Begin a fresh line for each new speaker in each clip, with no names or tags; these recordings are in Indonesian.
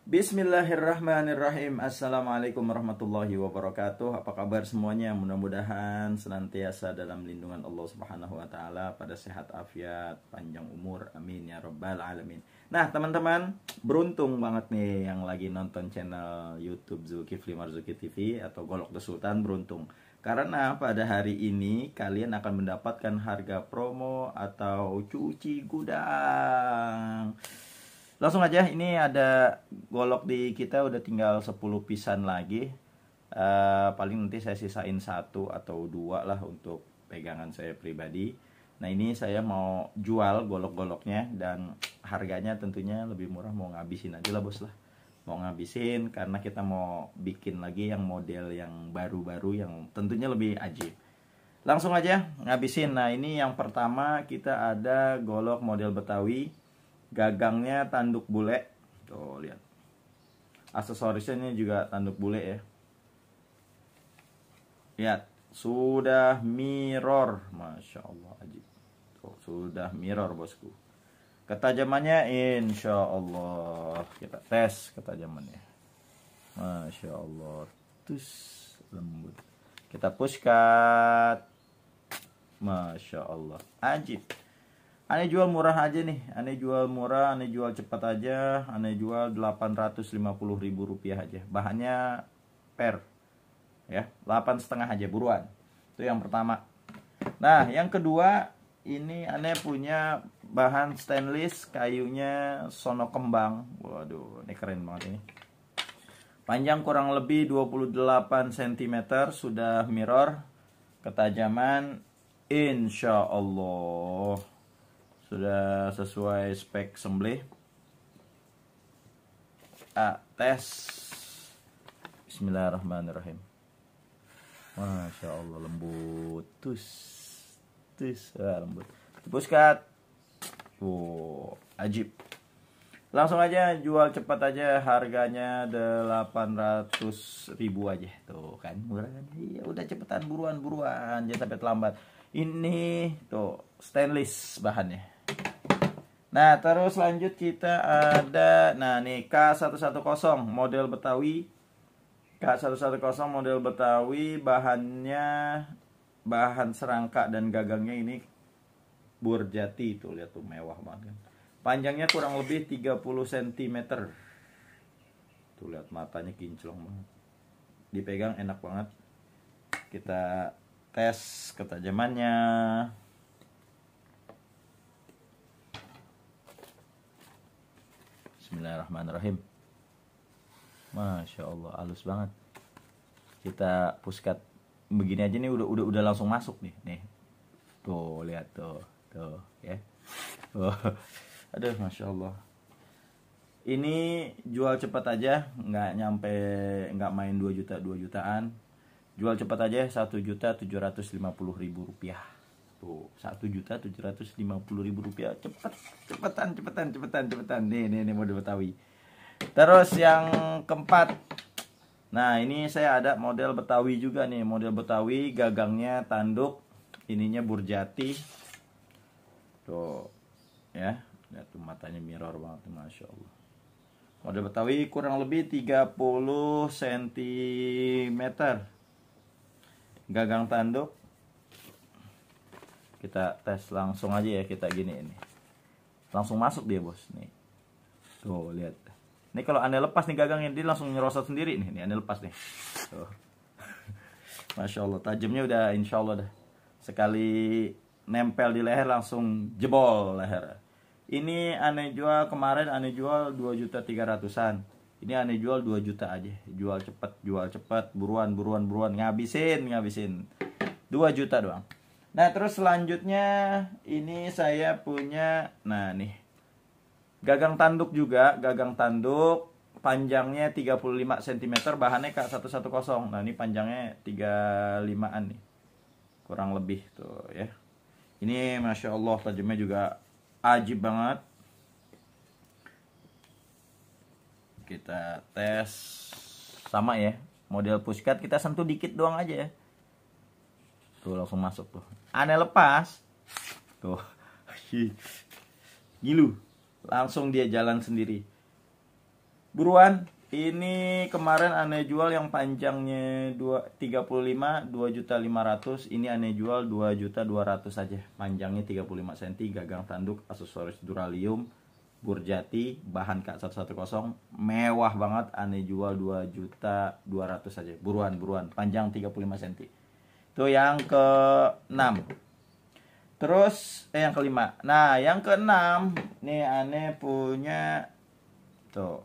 Bismillahirrahmanirrahim. Assalamualaikum warahmatullahi wabarakatuh. Apa kabar semuanya? Mudah-mudahan senantiasa dalam lindungan Allah Subhanahu wa taala, pada sehat afiat, panjang umur. Amin ya rabbal alamin. Nah, teman-teman, beruntung banget nih yang lagi nonton channel YouTube Zulkifli Marzuki TV atau Golok The Sultan. Beruntung karena pada hari ini kalian akan mendapatkan harga promo atau cuci gudang. Langsung aja, ini ada golok di kita udah tinggal 10 pisan lagi. Paling nanti saya sisain 1 atau 2 lah untuk pegangan saya pribadi. Nah, ini saya mau jual golok-goloknya dan harganya tentunya lebih murah. Mau ngabisin aja lah bos lah. Mau ngabisin karena kita mau bikin lagi yang model yang baru-baru yang tentunya lebih ajib. Langsung aja ngabisin. Nah, ini yang pertama kita ada golok model Betawi. Gagangnya tanduk bule. Tuh, lihat. Aksesorisnya ini juga tanduk bule ya. Lihat, sudah mirror. Masya Allah, ajib. Tuh, sudah mirror bosku. Ketajamannya insya Allah. Kita tes ketajamannya. Masya Allah. Tus, lembut. Kita push cut. Masya Allah, ajib. Aneh jual murah aja nih, aneh jual murah, aneh jual cepat aja, aneh jual Rp850.000 aja. Bahannya per, ya, 8,5 aja, buruan. Itu yang pertama. Nah, yang kedua, ini aneh punya bahan stainless, kayunya sono kembang. Waduh, ini keren banget ini. Panjang kurang lebih 28 cm, sudah mirror. Ketajaman insya Allah sudah sesuai spek sembelih. Tes. Bismillahirrahmanirrahim. Masya Allah, lembut. Lembut. Push cut. Ajib. Langsung aja jual cepat aja, harganya 800.000 aja. Tuh kan, murah kan? Iya, udah cepetan, buruan, jangan sampai terlambat. Ini tuh stainless bahannya. Nah, terus lanjut kita ada, nah nih K110 model Betawi. K110 model Betawi, bahannya bahan serangka dan gagangnya ini burjati. Tuh, lihat tuh, mewah banget kan. Panjangnya kurang lebih 30 cm. Tuh, lihat matanya kinclong banget. Dipegang enak banget. Kita tes ketajamannya. Bismillahirrahmanirrahim. Masya Allah, halus banget. Kita puskat begini aja nih, udah langsung masuk nih. Tuh, lihat tuh ya. Aduh, Masya Allah. Ini jual cepat aja, nggak main 2 jutaan. Jual cepat aja Rp1.750.000. Tuh, Rp1.750.000. Cepetan. Nih model Betawi. Terus yang keempat. Nah, ini saya ada model Betawi juga nih, model Betawi, gagangnya tanduk, ininya burjati. Tuh, ya. Lihat tuh, matanya mirror banget, Masya Allah. Model Betawi kurang lebih 30 cm. Gagang tanduk. Kita tes langsung aja ya, kita gini ini. Langsung masuk dia, bos. Nih. Tuh, lihat. Ini kalau aneh lepas nih gagangnya, dia langsung nyerosot sendiri nih. Nih, aneh lepas nih. Tuh. Masya Allah, tajamnya udah insya Allah dah. Sekali nempel di leher langsung jebol leher. Ini aneh jual kemarin, aneh jual 2.300.000-an. Ini aneh jual 2 juta aja. Jual cepet, buruan, ngabisin. 2 juta doang. Nah, terus selanjutnya ini saya punya, nah nih, gagang tanduk juga, panjangnya 35 cm, bahannya K110. Nah, ini panjangnya 35-an nih, kurang lebih tuh ya. Ini Masya Allah, tajamnya juga ajib banget. Kita tes sama ya, model push cut kita sentuh dikit doang aja ya. Tuh, langsung masuk tuh. Aneh lepas. Tuh. Gilu. Langsung dia jalan sendiri. Buruan. Ini kemarin aneh jual yang panjangnya 35 2.500.000. Ini aneh jual 2.200.000 saja. Panjangnya 35 cm, gagang tanduk, aksesoris duralium, Burjati, bahan K110, mewah banget. Aneh jual 2.200.000 saja. Buruan, panjang 35 cm. Itu yang ke-6. Terus yang kelima. Nah, yang ke-6 nih aneh punya tuh.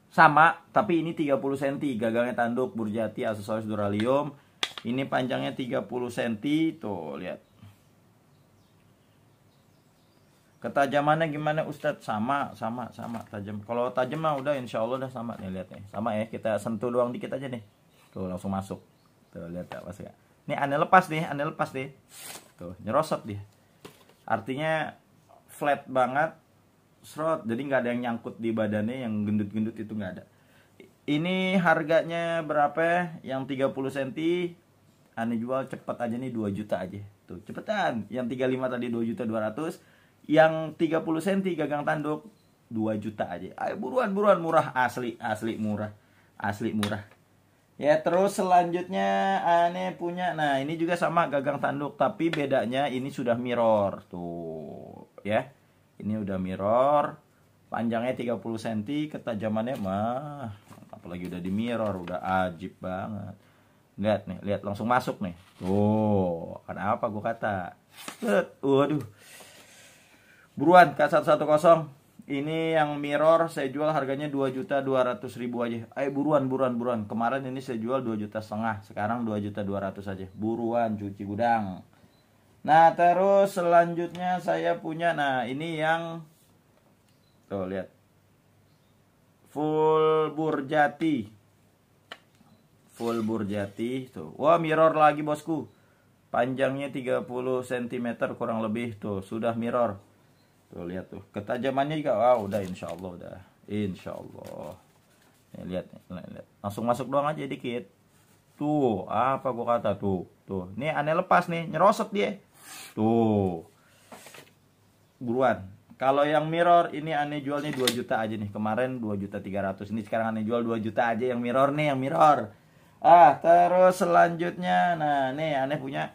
Sama, tapi ini 30 cm, gagangnya tanduk, Burjati, aksesoris duralium. Ini panjangnya 30 cm, tuh lihat. Ketajamannya gimana Ustadz? Sama tajam. Kalau tajam mah udah insya Allah udah sama nih, lihat nih. Sama ya, kita sentuh doang dikit aja nih. Tuh langsung masuk. Tuh lihat tak pas ya. Ini aneh lepas nih. Tuh, nyerosot dia. Artinya flat banget. Srot, jadi nggak ada yang nyangkut di badannya, yang gendut-gendut itu nggak ada. Ini harganya berapa? Yang 30 cm aneh jual cepet aja nih 2 juta aja. Tuh, cepetan. Yang 35 tadi 2.200.000, yang 30 cm gagang tanduk 2 juta aja. Ayo buruan, murah, asli murah. Ya, terus selanjutnya aneh punya, nah ini juga sama gagang tanduk, tapi bedanya ini sudah mirror. Tuh, ya. Ini udah mirror, panjangnya 30 cm, ketajamannya mah apalagi udah di mirror, udah ajib banget. Lihat nih, langsung masuk nih. Tuh, kenapa gua kata? Waduh. Buruan K110. Ini yang mirror saya jual harganya 2.200.000 aja. Ayo buruan. Kemarin ini saya jual 2,5 juta, sekarang 2.200.000 aja. Buruan cuci gudang. Nah, terus selanjutnya saya punya, nah ini yang tuh lihat, full Burjati tuh. Wah, mirror lagi bosku, panjangnya 30 cm kurang lebih, tuh sudah mirror. Tuh lihat tuh, ketajamannya juga wow, udah insya Allah. Nih, lihat, langsung masuk doang aja dikit. Tuh, apa gua kata tuh. Ini aneh lepas nih, nyerosot dia. Tuh. Buruan. Kalau yang mirror ini aneh jualnya 2 juta aja nih. Kemarin 2.300.000. Ini sekarang aneh jual 2 juta aja yang mirror nih, yang mirror. Terus selanjutnya, nah nih aneh punya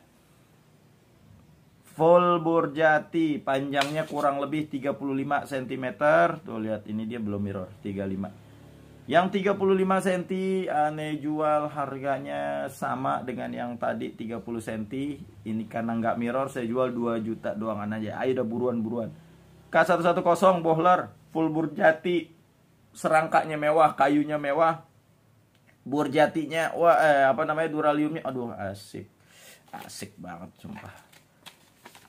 full Burjati, panjangnya kurang lebih 35 cm. Tuh lihat, ini dia belum mirror, 35. Yang 35 cm aneh jual harganya sama dengan yang tadi 30 cm. Ini karena nggak mirror saya jual 2 juta doangan aja. Ayo udah buruan. K110 bohler full Burjati. Serangkanya mewah, kayunya mewah. Burjatinya duraliumnya aduh asik banget sumpah.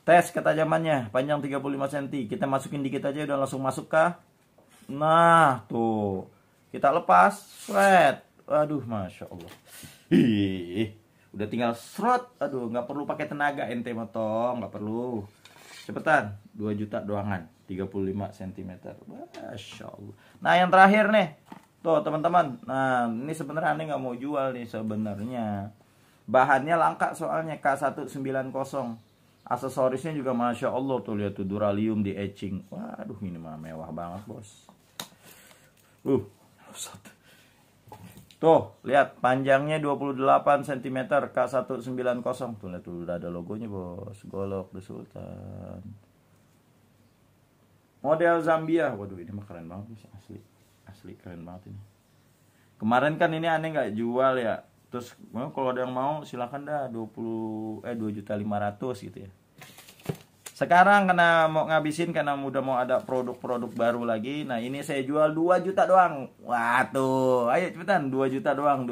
Tes ketajamannya, panjang 35 cm. Kita masukin dikit aja udah langsung masuk kah? Nah, tuh. Kita lepas, sweat. Aduh, masya Allah. Udah tinggal srot. Aduh, nggak perlu pakai tenaga ente motong, nggak perlu. Cepetan, 2 juta doangan, 35 cm. Masya Allah. Nah, yang terakhir nih, tuh teman-teman. Nah, ini sebenarnya aneh nggak mau jual nih sebenarnya. Bahannya langka soalnya K190. Aksesorisnya juga masya Allah tuh, lihat tuh duralium di etching. Waduh, ini mah mewah banget bos. Tuh, lihat panjangnya 28 cm K190. Tuh lihat tuh udah ada logonya bos. Golok The Sultan. Model Zambia. Waduh, ini mah keren banget bos. Asli keren banget ini. Kemarin kan ini aneh nggak jual ya. Terus kalau ada yang mau silakan dah 2.500.000 gitu ya. Sekarang karena mau ngabisin, karena udah mau ada produk-produk baru lagi. Nah, ini saya jual 2 juta doang. Wah, tuh. Ayo cepetan, 2 juta doang.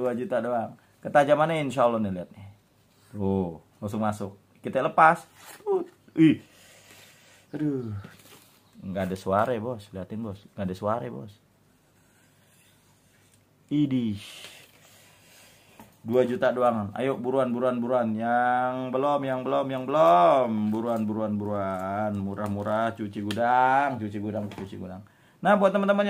Ketajamannya insya Allah nih, lihat nih. Tuh, langsung masuk. Kita lepas. Aduh. Nggak ada suara bos. Liatin bos. Nggak ada suara bos. Idih. 2 juta doang. Ayo buruan. Yang belum. Buruan. Murah-murah, cuci gudang. Nah, buat teman-teman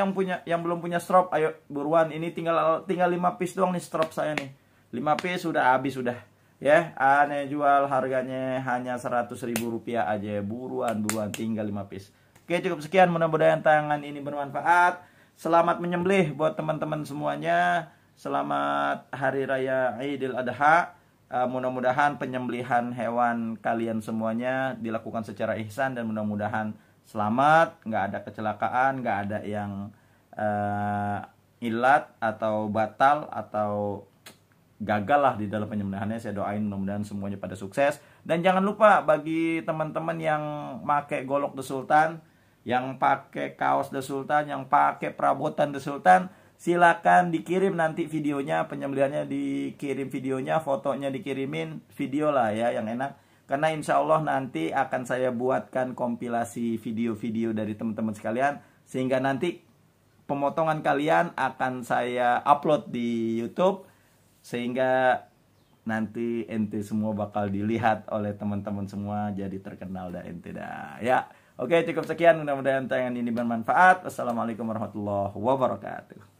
yang belum punya strop, ayo buruan. Ini tinggal 5 piece doang nih strop saya nih. 5 piece sudah habis sudah. Ya, aneh jual harganya hanya 100.000 rupiah aja. Buruan, tinggal 5 piece. Oke, cukup sekian, mudah-mudahan tayangan ini bermanfaat. Selamat menyembelih buat teman-teman semuanya. Selamat Hari Raya Idul Adha. Mudah-mudahan penyembelihan hewan kalian semuanya dilakukan secara ihsan dan mudah-mudahan selamat, nggak ada kecelakaan, nggak ada yang ilat atau batal atau gagal lah di dalam penyembelihannya. Saya doain mudah-mudahan semuanya pada sukses. Dan jangan lupa bagi teman-teman yang pakai golok The Sultan, yang pakai kaos The Sultan, yang pakai perabotan The Sultan, silakan dikirim nanti videonya, penyembelihannya dikirim videonya, fotonya dikirimin, video lah ya yang enak. Karena insya Allah nanti akan saya buatkan kompilasi video-video dari teman-teman sekalian, sehingga nanti pemotongan kalian akan saya upload di YouTube, sehingga nanti ente semua bakal dilihat oleh teman-teman semua, jadi terkenal dah ente dah ya. Oke, cukup sekian, mudah-mudahan tayangan ini bermanfaat. Wassalamualaikum warahmatullahi wabarakatuh.